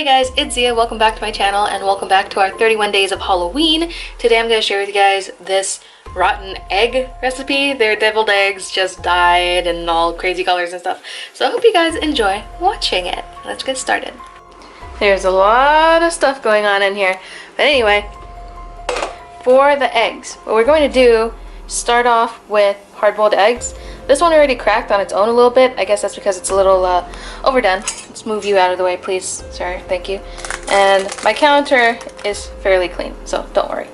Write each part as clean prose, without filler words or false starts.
Hey guys, it's Ziya. Welcome back to my channel and welcome back to our 31 days of Halloween. Today I'm going to share with you guys this rotten egg recipe. They're deviled eggs, just dyed and all crazy colors and stuff. So I hope you guys enjoy watching it. Let's get started. There's a lot of stuff going on in here. But anyway, for the eggs, what we're going to do is start off with hard-boiled eggs. This one already cracked on its own a little bit. I guess that's because it's a little overdone. Let's move you out of the way, please, sir. Thank you. And my counter is fairly clean, so don't worry.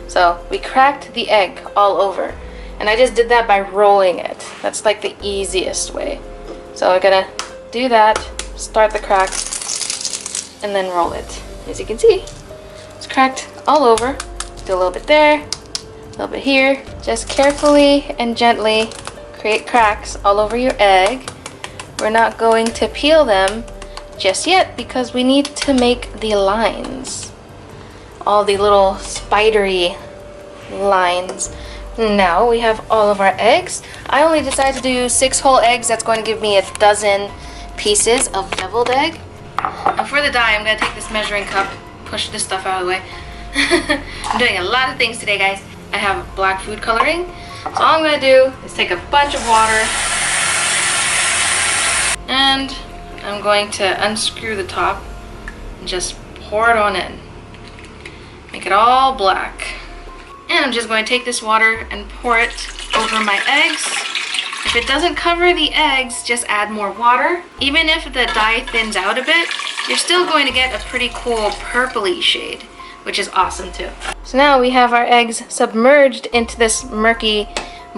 So we cracked the egg all over, and I just did that by rolling it. That's like the easiest way. So we're gonna do that, start the crack, and then roll it. As you can see, it's cracked all over. Do a little bit there, a little bit here. Just carefully and gently create cracks all over your egg. We're not going to peel them just yet because we need to make the lines. All the little spidery lines. Now we have all of our eggs. I only decided to do 6 whole eggs. That's going to give me a dozen pieces of deviled egg. And for the dye, I'm going to take this measuring cup, push this stuff out of the way. I'm doing a lot of things today, guys. I have black food coloring. So all I'm going to do is take a bunch of water and I'm going to unscrew the top and just pour it on in. Make it all black. And I'm just going to take this water and pour it over my eggs. If it doesn't cover the eggs, just add more water. Even if the dye thins out a bit, you're still going to get a pretty cool purpley shade, which is awesome too. So now we have our eggs submerged into this murky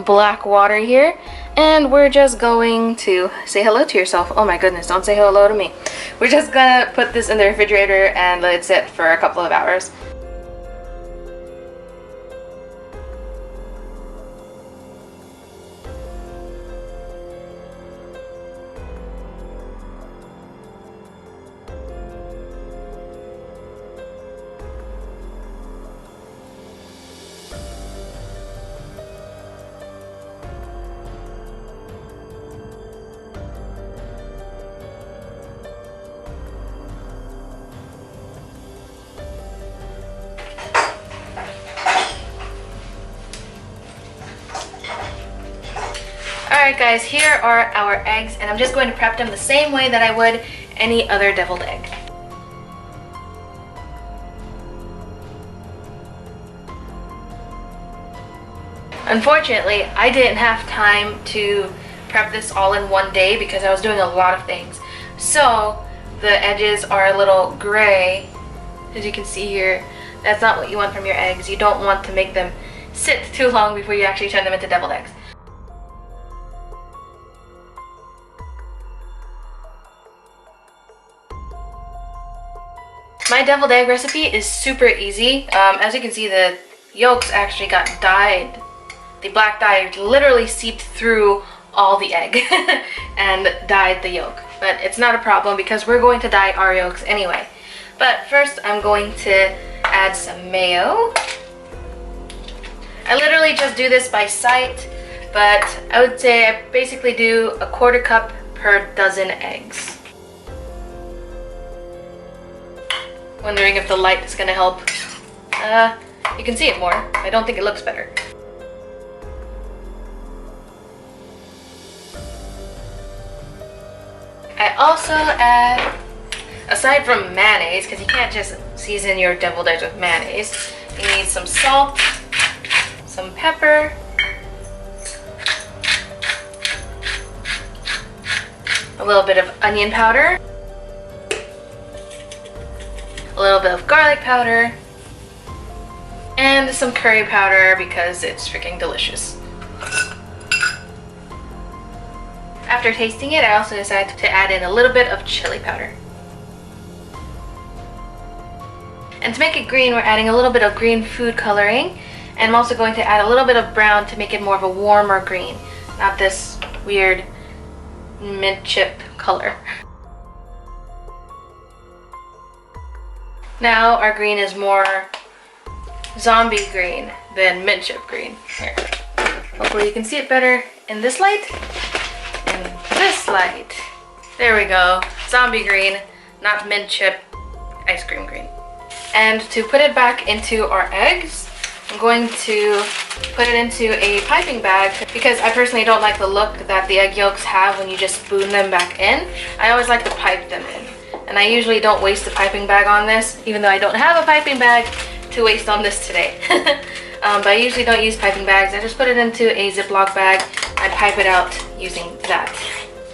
black water here, and we're just going to say hello to yourself. Oh my goodness, don't say hello to me. We're just gonna put this in the refrigerator and let it sit for a couple of hours. Alright guys, here are our eggs, and I'm just going to prep them the same way that I would any other deviled egg. Unfortunately, I didn't have time to prep this all in one day because I was doing a lot of things. So the edges are a little gray, as you can see here. That's not what you want from your eggs. You don't want to make them sit too long before you actually turn them into deviled eggs. My deviled egg recipe is super easy. As you can see, the yolks actually got dyed. The black dye literally seeped through all the egg and dyed the yolk. But it's not a problem because we're going to dye our yolks anyway. But first I'm going to add some mayo. I literally just do this by sight, but I would say I basically do 1/4 cup per dozen eggs. Wondering if the light is going to help. You can see it more. I don't think it looks better. I also add, aside from mayonnaise, because you can't just season your deviled eggs with mayonnaise, you need some salt, some pepper, a little bit of onion powder, a little bit of garlic powder, and some curry powder because it's freaking delicious. After tasting it, I also decided to add in a little bit of chili powder. And to make it green, we're adding a little bit of green food coloring, and I'm also going to add a little bit of brown to make it more of a warmer green, not this weird mint chip color. Now our green is more zombie green than mint chip green. Here. Hopefully you can see it better in this light. In this light. There we go. Zombie green, not mint chip, ice cream green. And to put it back into our eggs, I'm going to put it into a piping bag because I personally don't like the look that the egg yolks have when you just spoon them back in. I always like to pipe them in. And I usually don't waste the piping bag on this, even though I don't have a piping bag to waste on this today. But I usually don't use piping bags. I just put it into a Ziploc bag and pipe it out using that.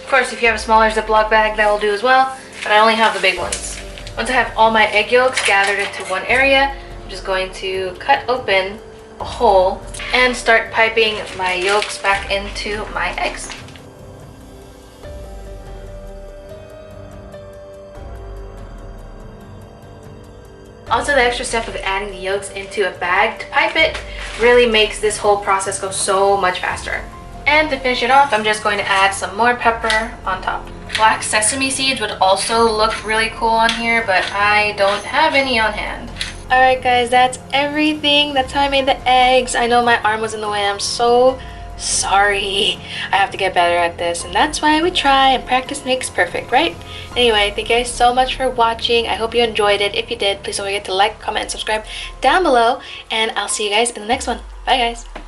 Of course, if you have a smaller Ziploc bag, that will do as well, but I only have the big ones. Once I have all my egg yolks gathered into one area, I'm just going to cut open a hole and start piping my yolks back into my eggs. Also, the extra step of adding the yolks into a bag to pipe it really makes this whole process go so much faster. And to finish it off, I'm just going to add some more pepper on top. Black sesame seeds would also look really cool on here, but I don't have any on hand. Alright guys, that's everything. That's how I made the eggs. I know my arm was in the way. I'm so sorry. I have to get better at this, and that's why we try, and practice makes perfect, right? Anyway, thank you guys so much for watching. I hope you enjoyed it. If you did, please don't forget to like, comment, and subscribe down below, and I'll see you guys in the next one. Bye guys.